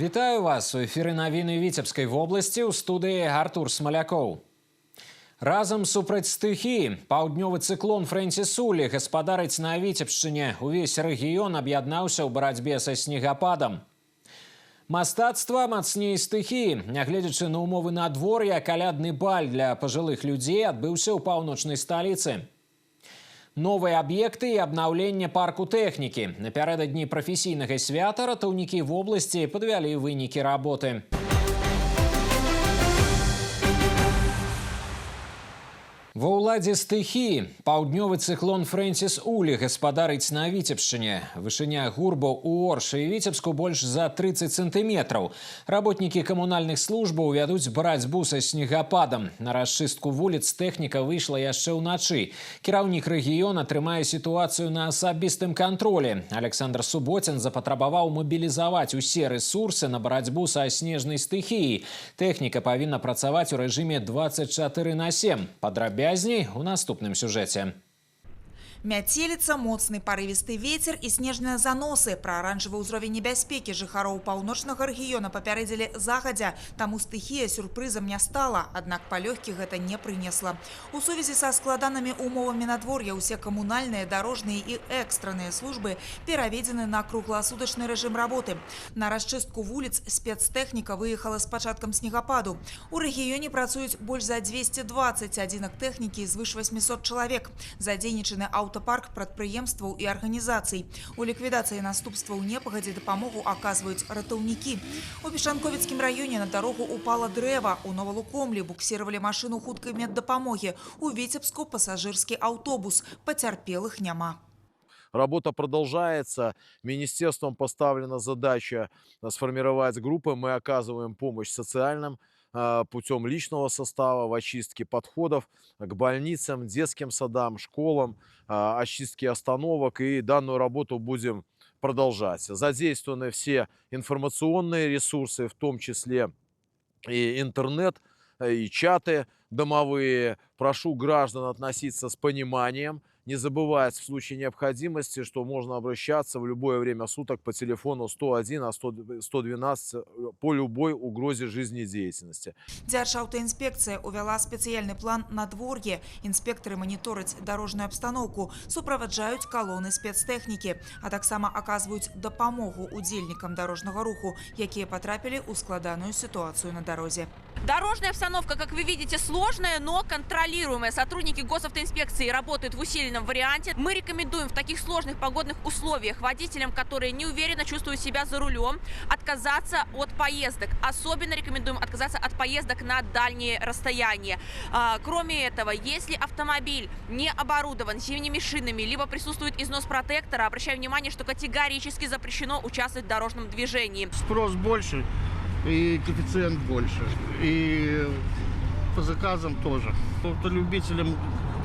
Вітаю вас у эфіры навіны Віцебскай вобласці, у студыі Артур Смалякоў. Разам супраць стыхіі паўднёвы цыклон Фрэнсіс Улі гаспадарыць на Віцебшчыне. Увесь рэгіён аб'яднаўся ў барацьбе са снегападам. Мастацтва мацней стыхіі. Нягледзячы на умовы надвор'я, калядны баль для пажылых людзей адбыўся ў паўночнай сталіцы. Новыя аб'екты і абнаўленне парку тэхнікі. Напярэдадні прафесійнага свята ратаўнікі вобласці падвялі вынікі работы. Ва ўладзе стыхіі паўднёвы цыклон Фрэнсіс Улі гаспадарыць на Віцебшчыне. Вышыня гурбаў у Оршы і Віцебску больш за 30 сантыметраў. Работнікі камунальных службаў вядуць барацьбу са снегападам. На расчыстку вуліц тэхніка выйшла яшчэ ўначы. Кіраўнік рэгіёна трымае сітуацыю на асабістым кантролі. Александр Суботін запатрабаваў мабілізаваць усе рэсурсы на барацьбу са снежнай стыхіяй. Тэхніка павінна працаваць у рэжыме 24/7. Падрабязней у наступным сюжэце. Мяцеліца, моцны парывісты вецер і снежныя заносы. Пра аранжавы ўзровень небяспекі жыхароў паўночнага рэгіёна папярэдзілі загадзя, таму стыхія сюрпрызам не стала, аднак палёгкі гэта не прынесла. У сувязі са складанымі умовамі надвор'я ўсе камунальныя, дарожныя і экстранныя службы пераведзены на кругласутачны рэжым работы. На расчыстку вуліц спецтэхніка выехала з пачаткам снегападу. У рэгіёне працуюць больш за 220 адзінак тэхнікі і звыш 800 чалавек. Задзейнічаны аўтапарк прадпрыемстваў і арганізацый. У ліквідацыі наступстваў непагадзе дапамогу аказваюць ратаўнікі. У Пешанковіцкім раёне на дарогу упала дрэва. У Новалукомлі буксіравалі машыну хуткай меддапамогі. У Віцебску пасажырскі аўтобус. Пацярпелых няма. Работа продолжается. Министерством поставлена задача сформировать группы. Мы оказываем помощь социальным путем личного состава в очистке подходов к больницам, детским садам, школам, очистке остановок. И данную работу будем продолжать. Задействованы все информационные ресурсы, в том числе и интернет, и чаты домовые. Прошу граждан относиться с пониманием. Не забывать в случае необходимости, что можно обращаться в любое время суток по телефону 101, 112 по любой угрозе жизнедеятельности. Дзяржаўтаінспекцыя увяла спецыяльны план надвор'е. Інспектары манітораць дарожную абстаноўку, суправаджаюць калоны спецтэхнікі, а таксама аказваюць дапамогу удзельнікам дарожнага руху, якія потрапілі ў складаную ситуацию на дороге. Дорожная обстановка, как вы видите, сложная, но контролируемая. Сотрудники госавтоинспекции работают в усиленном варианте. Мы рекомендуем в таких сложных погодных условиях водителям, которые неуверенно чувствуют себя за рулем, отказаться от поездок. Особенно рекомендуем отказаться от поездок на дальние расстояния. Кроме этого, если автомобиль не оборудован зимними шинами, либо присутствует износ протектора, обращаю внимание, что категорически запрещено участвовать в дорожном движении. Спрос больше. И коэффициент больше. И по заказам тоже. Любителям,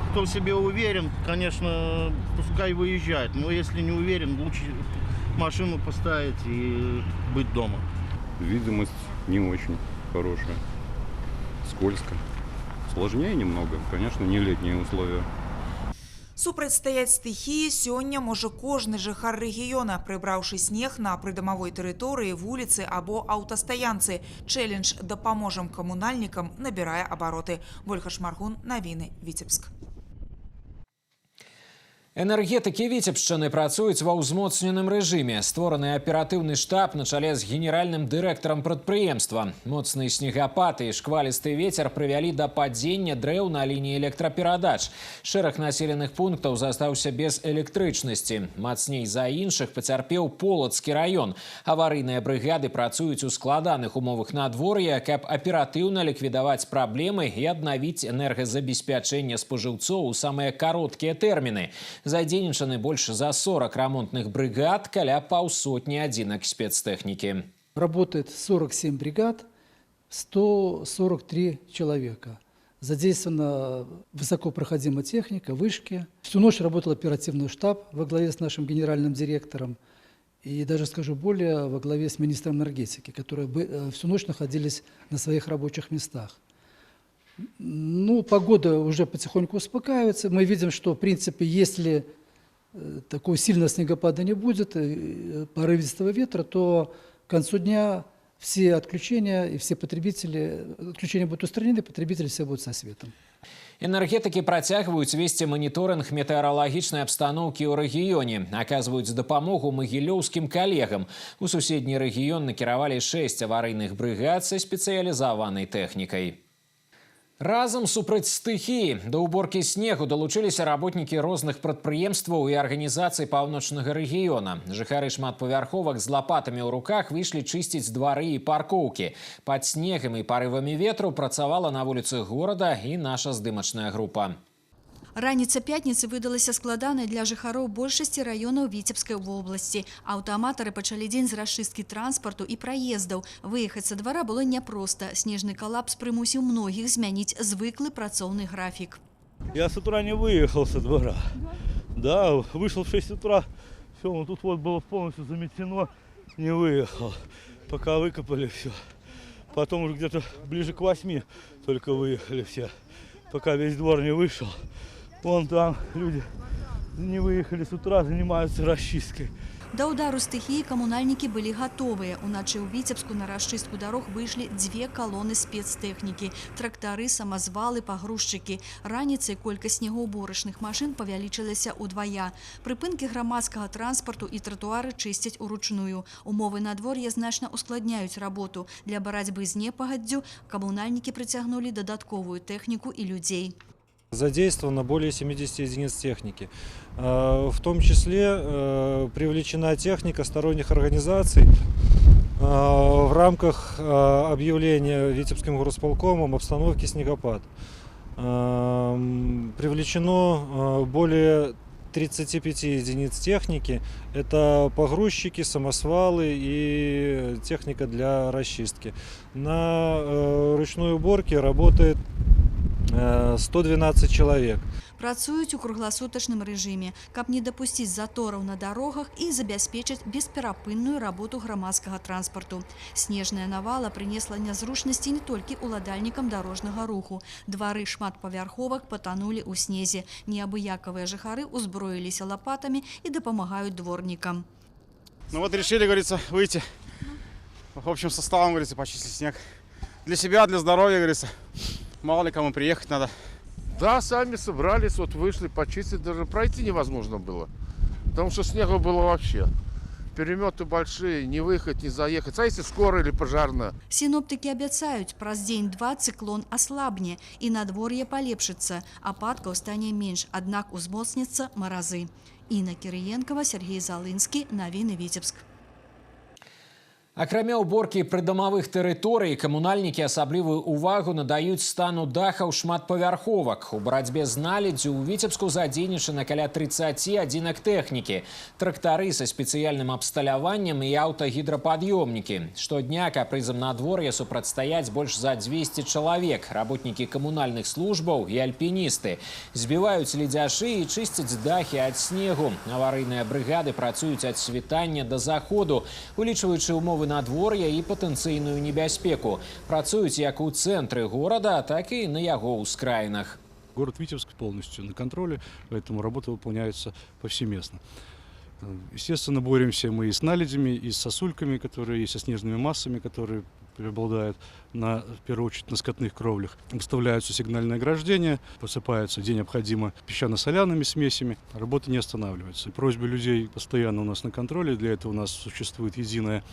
кто в себе уверен, конечно, пускай выезжает. Но если не уверен, лучше машину поставить и быть дома. Видимость не очень хорошая. Скользко. Сложнее немного. Конечно, не летние условия. Супрацьстаяць стыхіі сёння можа кожны жыхар рэгіёна, прыбраўшы снег на прыдамавой тэрыторыі, вуліцы або аўтастаянцы. Чэлендж «Дапаможам камунальнікам» набірае абароты. Вольга Шмаргун, навіны, Віцебск. Энергетыкі Віцебшчыны працуюць ва ўзмоцненым рэжыме. Створаны аператыўны штаб на чале з генеральным дырэктарам прадпрыемства. Моцны снегапад і шквалісты вецер прывялі да падзення дрэў на лініі электраперадач. Шэраг населеных пунктаў застаўся без электрычнасці. Мацней за іншых пацярпеў Полацкі раён. Аварыйныя брыгады працуюць у складаных умовах надвор'я, каб аператыўна ліквідаваць праблемы і аднавіць энергазабеспячэнне спажыўцоў у самыя кароткія тэрміны. Задзейнічаны больше за 40 ремонтных бригад, каля паўсотні адзінак спецтехники. Работает 47 бригад, 143 человека. Задействована высокопроходимая техника, вышки. Всю ночь работал оперативный штаб во главе с нашим генеральным директором. И даже скажу более, во главе с министром энергетики, которые всю ночь находились на своих рабочих местах. Ну, погода уже потихоньку успокаивается. Мы видим, что, в принципе, если такого сильного снегопада не будет, порывистого ветра, то к концу дня все отключения и все потребители, отключения будут устранены, потребители все будут со светом. Энергетики працягваюць весці маніторынг метэаралагічнай абстаноўкі ў рэгіёне, аказваюць дапамогу магілёўскім калегам. У суседні рэгіён накіравалі 6 аварыйных брыгад са спецыялізаванай тэхнікай. Разам супраць стыхіі да ўборкі снегу далучыліся работнікі розных прадпрыемстваў і арганізацый паўночнага рэгіёна. Жыхары шматпавярховак з лапатамі ў руках выйшлі чысціць двары і паркоўкі. Пад снегам і парывамі ветру працавала на вуліцах горада і наша здымачная група. Раніца пятніцы выдалася складанай для жыхароў большасці раёнаў Віцебскай вобласці. Аўтааматары пачалі дзень з расчысткі транспарту і праездаў. Выехаць са двара было няпроста. Снежны калапс прымусіў многіх змяніць звыклы працоўны графік. Я с утра не выехал со двора. Да, вышел в 6 утра. Все, ну тут вот было полностью заметено. Не выехал. Пока выкопали все. Потом уже где-то ближе к 8 только выехали все. Пока весь двор не вышел. Вон там люди не выехали с утра, занимаются расчисткой. Да удару стыхіі камунальнікі былі гатовыя. Уначы ў Віцебску на расчыстку дарог выйшлі 2 калоны спецтэхнікі. Трактары, самазвалы, пагрузчыкі. Раніцай колькасць снегаўборачных машын павялічылася ўдвая. Прыпынкі грамадскага транспарту і тратуары чысцяць уручную. Умовы надвор'я значна ускладняюць работу. Для барацьбы з непагаддзю камунальнікі прыцягнулі дадатковую тэхніку і людзей. Задействовано более 70 единиц техники. В том числе привлечена техника сторонних организаций в рамках объявления Витебским горосполкомом обстановки снегопад. Привлечено более 35 единиц техники. Это погрузчики, самосвалы и техника для расчистки. На ручной уборке работает 112 человек. Працуюць у кругласутачным рэжыме, каб не дапусціць затораў на дарогах і забяспечыць бесперапынную работу грамадскага транспарту. Снежная навала прынесла нязручнасці не толькі уладальнікам дарожнага руху. Двары шматпавярховак патанулі ў снезе. Неабыякавыя жыхары узброіліся лапатамі і дапамагаюць дворнікам. Ну вот решили, говорится, выйти в общем составом, говорится, почистить снег. Для себя, для здоровья, говорится. Мало ли кому приехать надо. Да, сами собрались, вот вышли почистить, даже пройти невозможно было. Потому что снега было вообще. Переметы большие, не выехать, не заехать. А если скорая или пожарная? Синоптики абяцаюць, праз дзень-два цыклон аслабне і надвор'е палепшыцца, ападкаў стане менш, аднак узмоцняцца маразы. Інна Кірыенкава, Сергей Залынскі, навіны Віцебск. Акрамя ўборкі прыдамавых тэрыторый, камунальнікі асаблівую ўвагу надаюць стану дахаў шматпавярховак. У барацьбе з наледдзю ў Віцебску задзейнічана каля 30 адзінак тэхнікі. Трактары са спецыяльным абсталяваннем і аўтагідрапад'ёмнікі. Штодня капрызам надвор'я супрацьстаяць больш за 200 чалавек. Работнікі камунальных службаў і альпіністы. Збіваюць ледзяшы і чысцяць дахі ад снегу. Аварыйныя брыгады працуюць ад світання да заходу, улічваючы ўмовы надвор'я і патэнцыйную небяспеку. Працуюць як у цэнтры горада, так і на яго ўскраінах. Город Витебск полностью на контроле, поэтому работа выполняется повсеместно. Естественно, боремся мы и с наледями, и с сосульками, которые, и со снежными массами, которые преобладают в первую очередь на скотных кровлях. Выставляются сигнальные ограждения, посыпаются, где необходимо, песчано-соляными смесями. Работа не останавливается. Просьбы людей постоянно у нас на контроле. Для этого у нас существует единая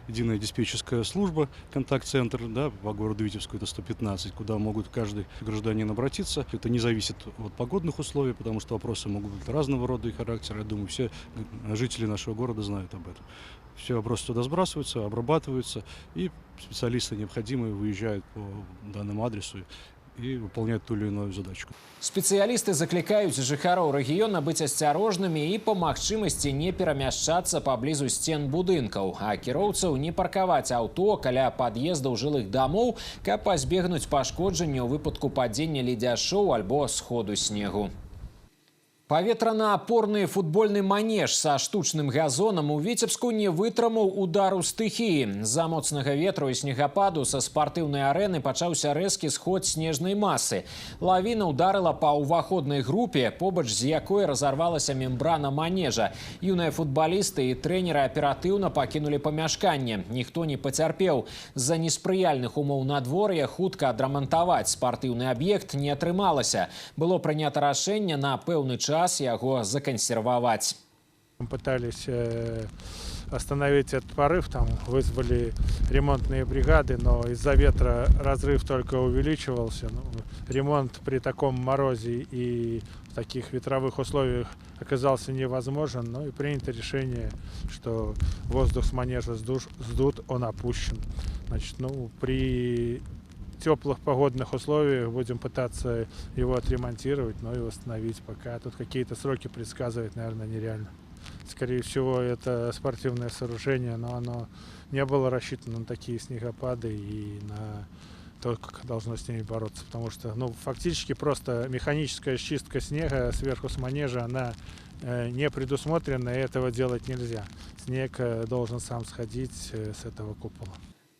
диспетчерская служба, контакт-центр, да, по городу Витебску это 115, куда могут каждый гражданин обратиться. Это не зависит от погодных условий, потому что вопросы могут быть разного рода и характера. Я думаю, все жители нашего города знают об этом. Все вопросы туда сбрасываются, обрабатываются, и специалисты необходимые выезжают по данному адресу и выполняют ту или иную задачу. Спецыялісты заклікаюць жыхароў рэгіёна быць асцярожнымі і па магчымасці не перамяшчацца паблізу сцен будынкаў, а кіроўцаў не паркаваць аўто каля пад'ездаў жылых дамоў, каб пазбегнуць пашкоджання ў выпадку падзення ледзяшоў альбо сходу снегу. Паветрана-апорны футбольны манеж са штучным газонам у Віцебску не вытрымаў удару стыхіі. З-за моцнага ветру і снегападу са спартыўнай арэны пачаўся рэзкі сход снежнай масы. Лавіна ударыла па ўваходнай групе, побач з якой разарвалася мембрана манежа. Юныя футбалісты і трэнеры аператыўна пакінулі памяшканне. Ніхто не пацярпеў. З-за неспрыяльных умоў надвор'я хутка адрамантаваць спартыўны аб'ект не атрымалася. Было прынята рашэнне на пэўны час его законсервовать. Мы пытались остановить этот порыв, там вызвали ремонтные бригады, но из-за ветра разрыв только увеличивался. Ремонт при таком морозе и в таких ветровых условиях оказался невозможен, но и принято решение, что воздух с манежа сдут, он опущен. Значит, при теплых погодных условиях будем пытаться его отремонтировать, но и восстановить. Пока тут какие-то сроки предсказывать, наверное, нереально. Скорее всего, это спортивное сооружение, но оно не было рассчитано на такие снегопады и на то, как должно с ними бороться. Потому что, фактически просто механическая чистка снега сверху с манежа, она не предусмотрена, и этого делать нельзя. Снег должен сам сходить с этого купола.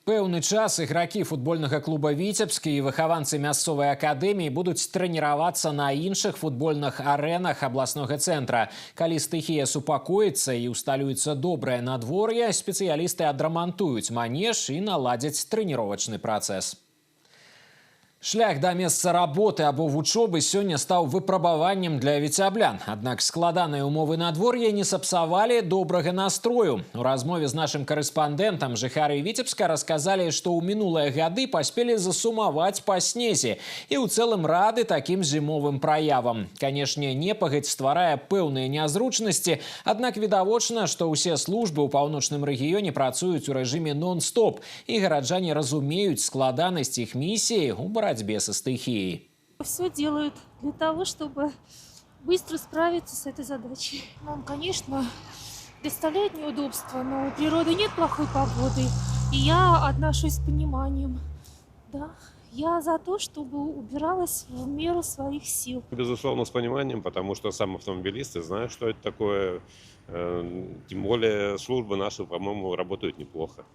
Пэўны час ігракі футбольнага клуба «Віцебскі» і выхаванцы мясцовай акадэміі будуць трэніравацца на іншых футбольных арэнах абласнога цэнтра. Калі стыхія супакоіцца і усталюецца добрае надвор'е, спецыялісты адрамантуюць манеж і наладзяць трэніровачны працэс. Шлях до месца работы або вучобы сёння стаў выпрабаваннем для віцяблян. Аднак складаныя умовы надвор'я не сапсавалі добрага настрою. У размове з нашым карэспандэнтам жыхары Віцебска расказалі, што ў мінулыя гады паспелі засумаваць па снезе і ў цэлым рады такім зімовым праявам. Канешне, непагадзь стварае пэўныя нязручнасці, аднак відавочна, што ўсе службы ў паўночным рэгіёне працуюць у рэжыме нон-стоп, і гараджане разумеюць складанасць іх місіі ў борьбе со стихией. Все делают для того, чтобы быстро справиться с этой задачей. Нам, конечно, доставляет неудобства, но у природы нет плохой погоды. И я отношусь с пониманием. Да, я за то, чтобы убиралась в меру своих сил. Безусловно, с пониманием, потому что сам автомобилист и знает, что это такое. Тем более службы наши, по-моему, работают неплохо.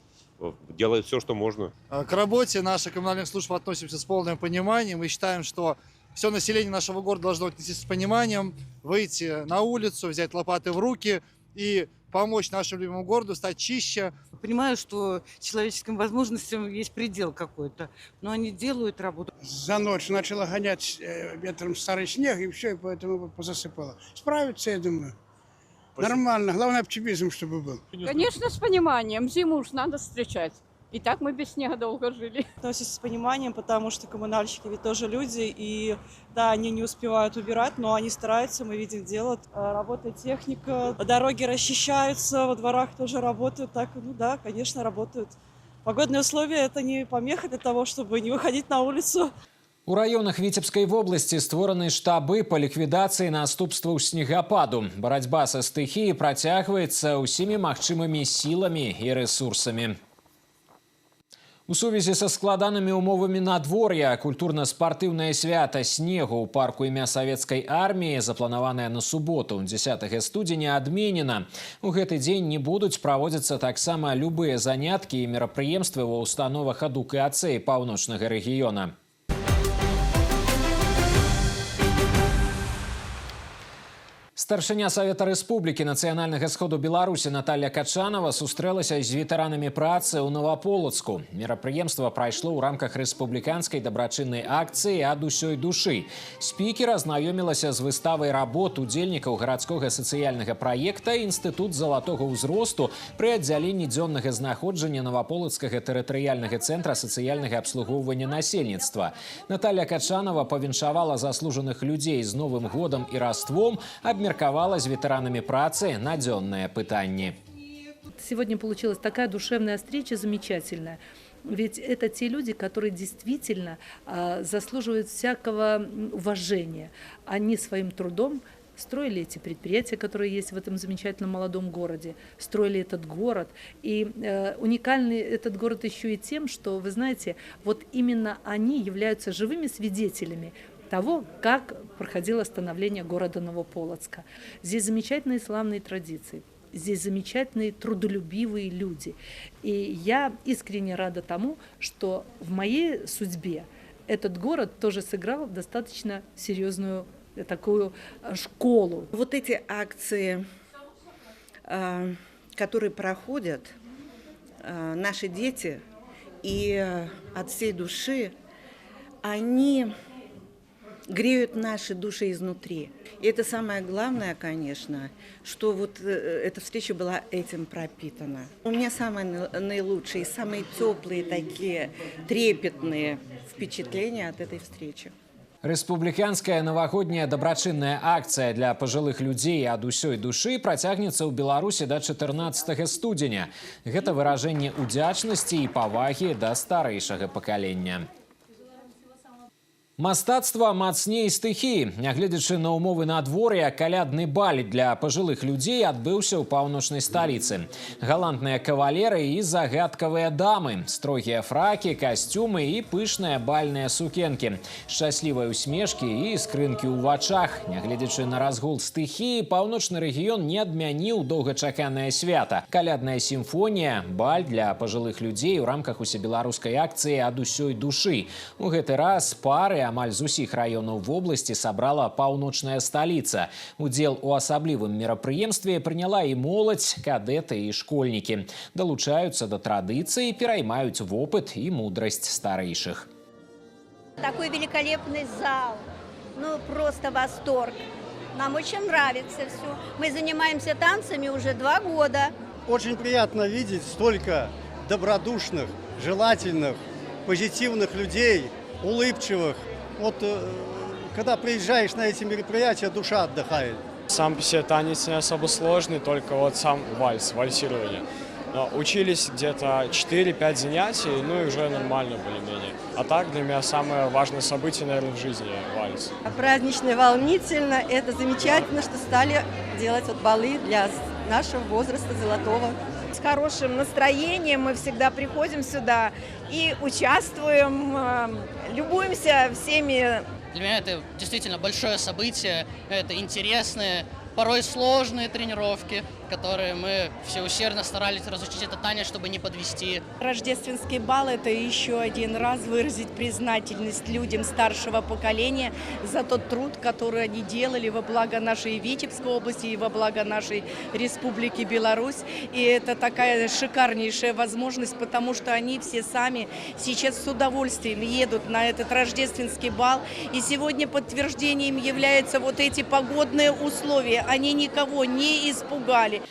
Делают все, что можно. К работе наших коммунальных служб относимся с полным пониманием. Мы считаем, что все население нашего города должно отнестись с пониманием, выйти на улицу, взять лопаты в руки и помочь нашему любимому городу стать чище. Понимаю, что человеческим возможностям есть предел какой-то, но они делают работу. За ночь начала гонять ветром старый снег, и все, и поэтому посыпало. Справится, я думаю. Нормально, главное оптимизм, чтобы был. Конечно, с пониманием. Зиму уж надо встречать. И так мы без снега долго жили. Относимся с пониманием, потому что коммунальщики ведь тоже люди. И да, они не успевают убирать, но они стараются, мы видим, делают. Работает техника, дороги расчищаются, во дворах тоже работают. Так, да, конечно, работают. Погодные условия – это не помеха для того, чтобы не выходить на улицу. У раёнах Віцебскай вобласці створаны штабы па ліквідацыі наступстваў снегападу. Барацьба са стыхіяй працягваецца ўсімі магчымымі сіламі і рэсурсамі. У сувязі са складанымі умовамі надвор'я культурна-спартыўнае свята снегу ў парку імя савецкай арміі, запланаванае на суботу, 10 студзеня, адменена. У гэты дзень не будуць праводзіцца таксама любыя заняткі і мерапрыемствы ва ўстановах адукацыі паўночнага рэгіёна. Старшыня Савета Рэспублікі Нацыянальнага сходу Беларусі Наталья Качанова сустрэлася з ветэранамі працы ў Новаполацку. Мерапрыемства прайшло ў рамках рэспубліканскай дабрачыннай акцыі «Ад усёй душы». Спікер азнаёмілася з выставай работ удзельнікаў гарадскога сацыяльнага праекта «Інстытут залатога ўзросту» пры аддзяленні дзённага знаходжання Новаполацкага тэрытарыяльнага цэнтра сацыяльнага абслугоўвання насельніцтва. Наталья Качанова павіншавала заслужаных людзей з Новым годам і Раством, обмерковала с ветеранами працы на дзённыя пытанні. Сегодня получилась такая душевная встреча, замечательная. Ведь это те люди, которые действительно заслуживают всякого уважения. Они своим трудом строили эти предприятия, которые есть в этом замечательном молодом городе, строили этот город. И уникальный этот город еще и тем, что, вы знаете, вот именно они являются живыми свидетелями того, как проходило становление города Новополоцка. Здесь замечательные славные традиции. Здесь замечательные, трудолюбивые люди. И я искренне рада тому, что в моей судьбе этот город тоже сыграл достаточно серьезную такую школу. Вот эти акции, которые проходят наши дети, и от всей души, они греют наши души изнутри. И это самое главное, конечно, что вот эта встреча была этим пропитана. У меня самые наилучшие, самые теплые такие, трепетные впечатления от этой встречи. Рэспубліканская навагодняя дабрачынная акцыя для пажылых людзей ад усёй душы працягнецца ў Беларусі да 14 студзеня. Гэта выражэнне ўдзячнасці і павагі да старэйшага пакалення. Мастацтва мацней стыхіі. Нягледзячы на ўмовы надвор'я, калядны баль для пажылых людзей адбыўся ў паўночнай сталіцы. Галантныя кавалеры і загадкавыя дамы, строгія фракі, касцюмы і пышныя бальныя сукенкі, шчаслівыя усмешкі і скрынкі ў вачах. Нягледзячы на разгул стыхіі, паўночны рэгіён не адмяніў доўгачаканае свята. Калядная сімфонія, баль для пажылых людзей у рамках усебеларускай акцыі ад усёй душы. У гэты раз пары амаль з усіх раёнаў вобласці сабрала паўночная сталіца. Удзел у асаблівым мерапрыемстве прыняла і моладзь, кадэты і школьнікі. Далучаюцца да традыцыі, пераймаюць вопыт і мудрасць старэйшых. Такой великолепный зал. Ну, просто восторг. Нам очень нравится все. Мы занимаемся танцами уже 2 года. Очень приятно видеть столько добродушных, желательных, позитивных людей, улыбчивых. Вот когда приезжаешь на эти мероприятия, душа отдыхает. Сам по себе танец не особо сложный, только вот сам вальс, вальсирование. Но учились где-то 4-5 занятий, ну и уже нормально более-менее. А так для меня самое важное событие, наверное, в жизни – вальс. Празднично, волнительно, это замечательно, что стали делать вот балы для нашего возраста золотого. С хорошим настроением мы всегда приходим сюда и участвуем, любуемся всеми. Для меня это действительно большое событие, это интересные, порой сложные тренировки, которые мы все усердно старались разучить этот танец, чтобы не подвести. Рождественский бал – это еще один раз выразить признательность людям старшего поколения за тот труд, который они делали во благо нашей Витебской области и во благо нашей Республики Беларусь. И это такая шикарнейшая возможность, потому что они все сами сейчас с удовольствием едут на этот рождественский бал. И сегодня подтверждением являются вот эти погодные условия. Они никого не испугали.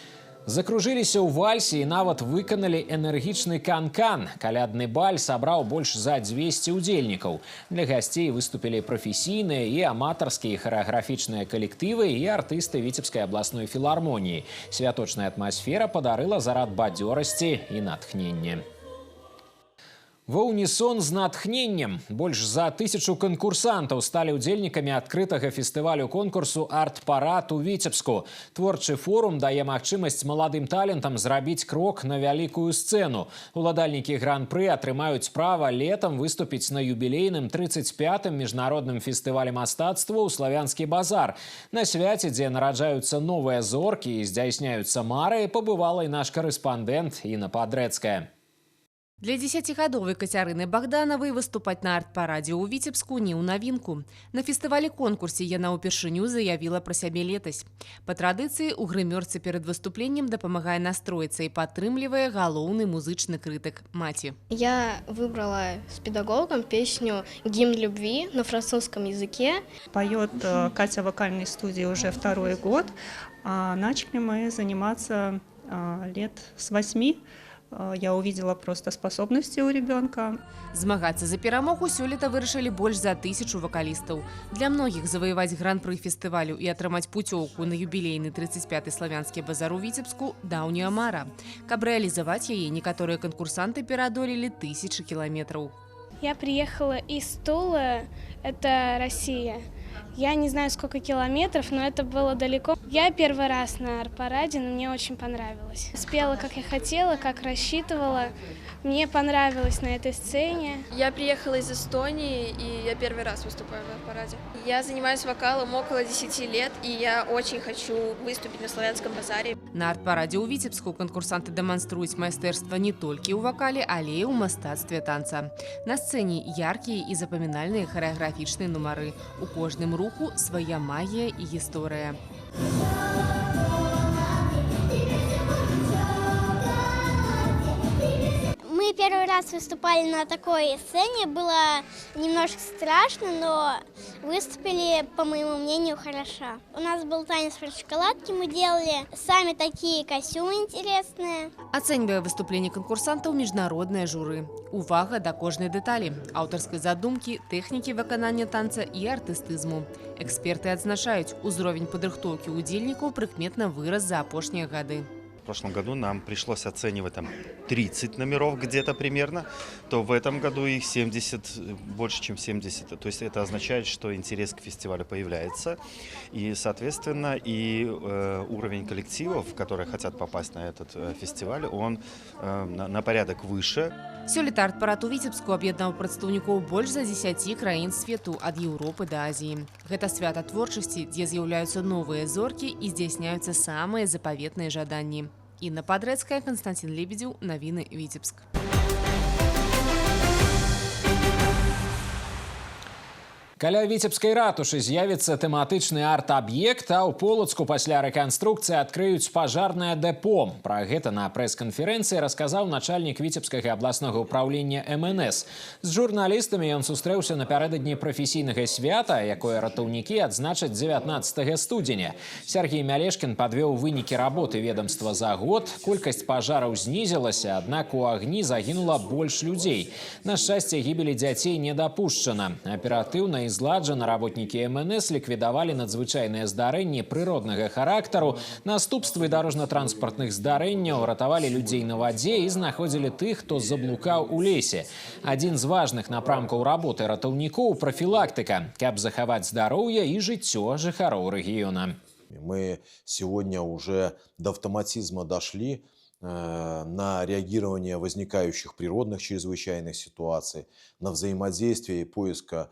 Закружыліся ў вальсе і нават выканалі энергічны канкан. Калядны баль сабраў больш за 200 удзельнікаў. Для гасцей выступілі прафесійныя і аматарскія харэаграфічныя калектывы і артысты Віцебскай абласной філармоніі. Святочная атмасфера падарыла зарад бадзёрасці і натхнення. Ва ўнісон з натхненнем. Больш за 1000 канкурсантаў сталі ўдзельнікамі адкрытага фестывалю конкурсу «Арт-парад» у Віцебску. Творчы форум дае магчымасць маладым талентам зрабіць крок на вялікую сцэну. Уладальнікі гран-пры атрымаюць права летам выступіць на юбілейным 35-м міжнародным фестывалі мастацтва ў Славянскі базар. На свяце, дзе нараджаюцца новыя зоркі і здзяйсняюцца мары, пабывала і наш карэспандэнт Інна Падрэцкая. Для 10гадовай Кацярыны Богдановой выступаць на арт-парадзе ў Віцебску не ў навінку. На фестывалі-конкурсе яна ўпершыню заявіла пра сябе летась. Па традыцыі, у грымёрцы перад выступленнем дапамагае настроіцца і падтрымлівае галоўны музычны крытык маці. Я выбрала с педагогом песню «Гимн любви» на французском языке. Поет Катя в вокальной студии уже 2-й год. Начали мы заниматься лет с 8. Я увидела просто способности у ребенка. Змагацца за перамогу сёлета вырашылі больш за 1000 вакалістаў. Для многіх заваяваць гран-пры фестывалю і атрымаць пуцёўку на юбілейны 35-й славянскі базар у Віцебску даўняя мара. Каб рэалізаваць яе, некаторыя канкурсанты пераадолелі 1000 кіламетраў. Я приехала из Тулы, это Россия. Я не знаю, сколько километров, но это было далеко. Я первый раз на арт-параде, но мне очень понравилось. Спела, как я хотела, как рассчитывала. Мне понравилось на этой сцене. Я приехала из Эстонии, и я первый раз выступаю в параде. Я занимаюсь вокалом около 10 лет, и я очень хочу выступить на Славянском базаре. На арт-парадзе ў Віцебску канкурсанты дэманструюць майстэрства не толькі ў вакале, але і ў мастацтве танца. На сцэне яркія і запамінальныя харэаграфічныя нумары. У кожным руху свая магія і гісторыя. Мы первый раз выступали на такой сцене, было немножко страшно, но выступили, по моему мнению, хорошо. У нас был танец про шоколадки, мы делали сами такие костюмы интересные. Ацэньвае выступленне канкурсантаў міжнароднае журы. Увага да кожнай дэталі, аўтарскай задумкі, тэхнікі выканання танца і артыстызму. Эксперты адзначаюць, узровень падрыхтоўкі ўдзельнікаў прыкметна вырас за апошнія гады. В прошлом году нам пришлось оценивать там 30 номеров где-то примерно, то в этом году их 70, больше чем 70. То есть это означает, что интерес к фестивалю появляется. И, соответственно, и уровень коллективов, которые хотят попасть на этот фестиваль, он на порядок выше. Сёлета арт-парад у Віцебску аб'яднаў прадстаўнікоў больш за 10 краін свету ад Еўропы да Азіі. Гэта свята творчасці, дзе з'яўляюцца новыя зоркі і здзяйсняюцца самыя запаветныя жаданні. Інна Падрэцкая, Константин Лебедзеў, навіны Віцебск. Каля Віцебскай ратушы з'явіцца тэматычны арт-аб'ект, а ў Полацку пасля рэканструкцыі адкрыюць пажарнае дэпо. Пра гэта на прэс-канферэнцыі расказаў начальнік Віцебскага абласнога ўпраўлення МНС. З журналістамі ён сустрэўся напярэдадні прафесійнага свята, якое ратаўнікі адзначаць 19 студзеня. Сергей Мялешкін падвёў вынікі работы ведомства за год. Колькасць пажараў знізілася, аднак у агні загінула больш людзей. На шчасце, гібелі дзяцей не дапушчана. Аператыўна і зладжана работнікі МНС ліквідавалі надзвычайныя здарэнні прыроднага характару, наступствы дарожна-транспартных здарэнняў, ратавалі людзей на вадзе і знаходзілі тых, хто заблукаў у лесе. Адзін з важных напрамкаў работы ратаўнікоў – прафілактыка, каб захаваць здароўе і жыццё жыхароў рэгіёна. Мы сегодня уже до автоматизма дошли на реагирование возникающих природных чрезвычайных ситуаций, на взаимодействие и поиска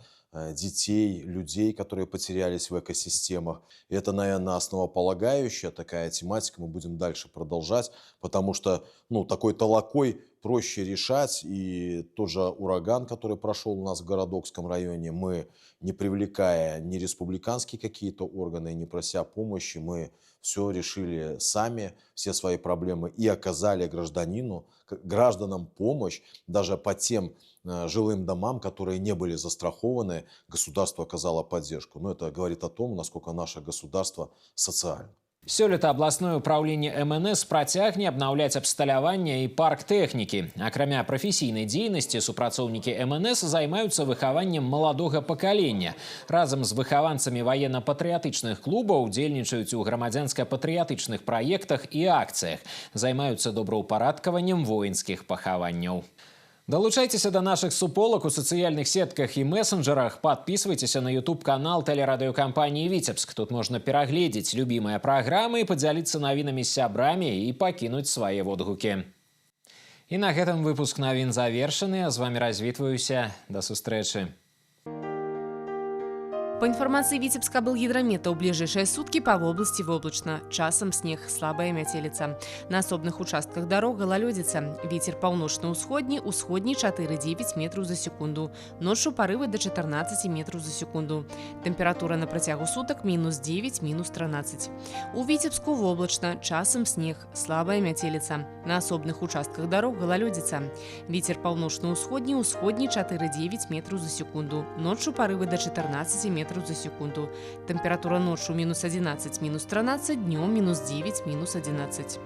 детей, людей, которые потерялись в экосистемах. И это, наверное, основополагающая такая тематика. Мы будем дальше продолжать, потому что такой толокой проще решать. И тот же ураган, который прошел у нас в Городокском районе, мы, не привлекая ни республиканские какие-то органы, не прося помощи, мы все решили сами, все свои проблемы, и оказали гражданам помощь даже по тем жилым домам, которые не были застрахованы, государство оказало поддержку. Но это говорит о том, насколько наше государство социально. Сёлета абласное ўпраўленне МНС працягне абнаўляць абсталяванне і парк тэхнікі. Акрамя прафесійнай дзейнасці, супрацоўнікі МНС займаюцца выхаваннем маладога пакалення. Разам з выхаванцамі ваенна-патрыятычных клубаў удзельнічаюць у грамадзянска-патрыятычных праектах і акцыях. Займаюцца добраўпарадкаваннем воінскіх пахаванняў. Долучайтеся до наших суполок у социальных сетках и мессенджерах. Подписывайтесь на YouTube-канал телерадиокомпании «Витебск». Тут можно переглядеть любимые программы, поделиться новинами с сябрами и покинуть свои водгуки. И на этом выпуск новин завершены. С вами развітваюся. До сустрэчы. По информации Витебска был гидромета. В ближайшие сутки по области воблачно. Часом снег, слабая метелица. На особных участках дорог гололедица. Ветер паўночна-ўсходні, усходні 4,9 метров за секунду. Ночью порывы до 14 метров за секунду. Температура на протягу суток -9, -13. У Витебску воблачно. Часом снег, слабая метелица. На особных участках дорог гололедица. Ветер паўночна-ўсходні, усходні 4,9 метров за секунду. Ночью порывы до 14 метров за секунду. Температура ночью -11, -13, днем -9, -11.